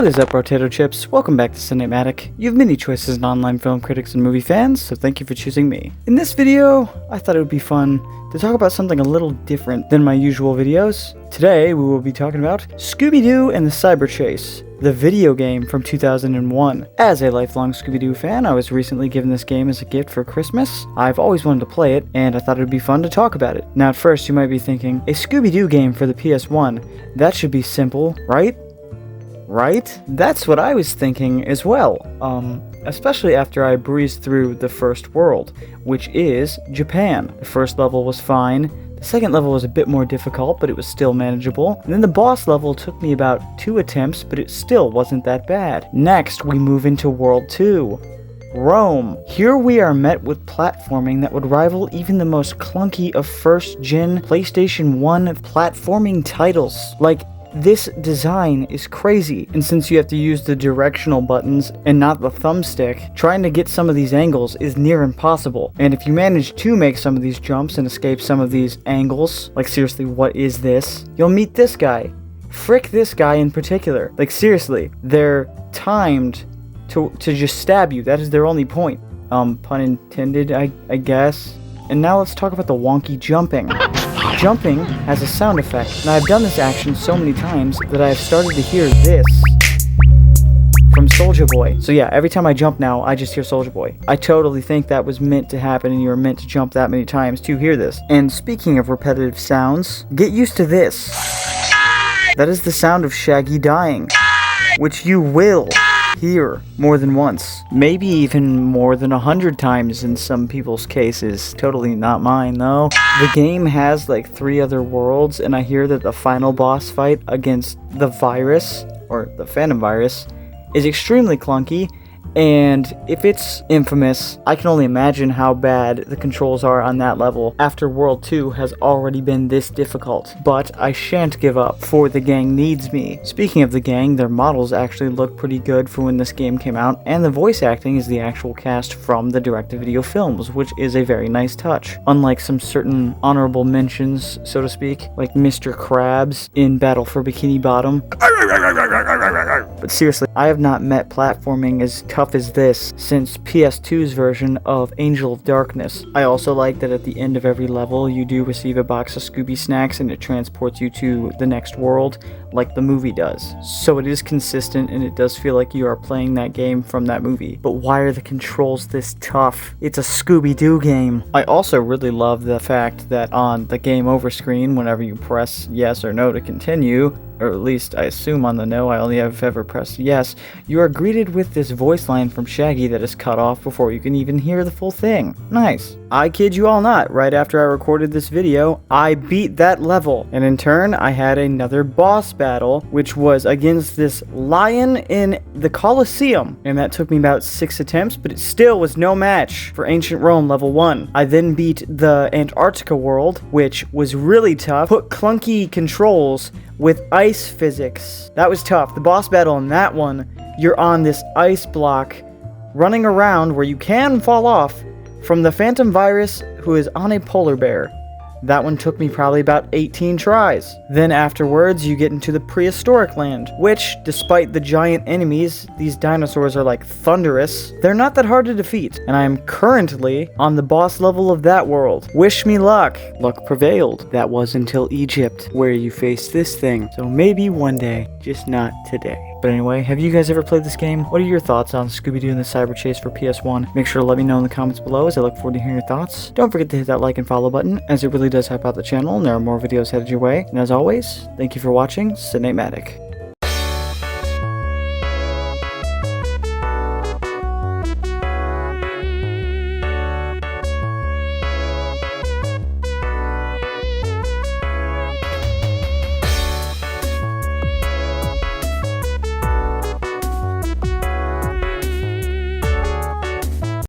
What is up, potato chips? Welcome back to ciNATEmatic. You have many choices in online film critics and movie fans, so thank you for choosing me. In this video, I thought it would be fun to talk about something a little different than my usual videos. Today, we will be talking about Scooby-Doo and the Cyber Chase, the video game from 2001. As a lifelong Scooby-Doo fan, I was recently given this game as a gift for Christmas. I've always wanted to play it, and I thought it would be fun to talk about it. Now, at first, you might be thinking, a Scooby-Doo game for the PS1, that should be simple, right? Right? That's what I was thinking as well, especially after I breezed through the first world, which is Japan. The first level was fine, the second level was a bit more difficult, but it was still manageable, and then the boss level took me about 2 attempts, but it still wasn't that bad. Next, we move into World 2. Rome. Here we are met with platforming that would rival even the most clunky of first-gen PlayStation 1 platforming titles. Like, this design is crazy, and since you have to use the directional buttons and not the thumbstick, trying to get some of these angles is near impossible. And if you manage to make some of these jumps and escape some of these angles, like seriously, what is this? You'll meet this guy. Frick this guy in particular. Like seriously, they're timed to just stab you. That is their only point. Pun intended, I guess. And now let's talk about the wonky jumping. Jumping has a sound effect, and I've done this action so many times that I have started to hear this from Soulja Boy. So yeah, every time I jump now, I just hear Soulja Boy. I totally think that was meant to happen, and you were meant to jump that many times to hear this. And speaking of repetitive sounds, get used to this. That is the sound of Shaggy dying, which you will hear more than once, maybe even more than 100 times in some people's cases. Totally not mine though. The game has like 3 other worlds, and I hear that the final boss fight against the virus, or the Phantom Virus, is extremely clunky. And if it's infamous, I can only imagine how bad the controls are on that level after World 2 has already been this difficult. But I shan't give up, for the gang needs me. Speaking of the gang, their models actually look pretty good for when this game came out, and the voice acting is the actual cast from the direct-to-video films, which is a very nice touch. Unlike some certain honorable mentions, so to speak, like Mr. Krabs in Battle for Bikini Bottom. But seriously, I have not met platforming as tough as this since PS2's version of Angel of Darkness. I also like that at the end of every level you do receive a box of Scooby snacks and it transports you to the next world like the movie does. So it is consistent and it does feel like you are playing that game from that movie. But why are the controls this tough? It's a Scooby-Doo game. I also really love the fact that on the game over screen, whenever you press yes or no to continue, or at least I assume on the no, I only have ever pressed yes, you are greeted with this voice line from Shaggy that is cut off before you can even hear the full thing. Nice. I kid you all not, right after I recorded this video, I beat that level, and in turn, I had another boss battle, which was against this lion in the Colosseum, and that took me about 6 attempts, but it still was no match for Ancient Rome level 1. I then beat the Antarctica world, which was really tough, put clunky controls with ice physics. That was tough. The boss battle in that one, you're on this ice block, running around where you can fall off from the Phantom Virus, who is on a polar bear. That one took me probably about 18 tries. Then afterwards, you get into the prehistoric land, which, despite the giant enemies, these dinosaurs are like thunderous, they're not that hard to defeat. And I am currently on the boss level of that world. Wish me luck. Luck prevailed. That was until Egypt, where you face this thing. So maybe one day, just not today. But anyway, have you guys ever played this game? What are your thoughts on Scooby-Doo and the Cyber Chase for PS1? Make sure to let me know in the comments below, as I look forward to hearing your thoughts. Don't forget to hit that like and follow button, as it really does help out the channel, and there are more videos headed your way. And as always, thank you for watching ciNATEmatic.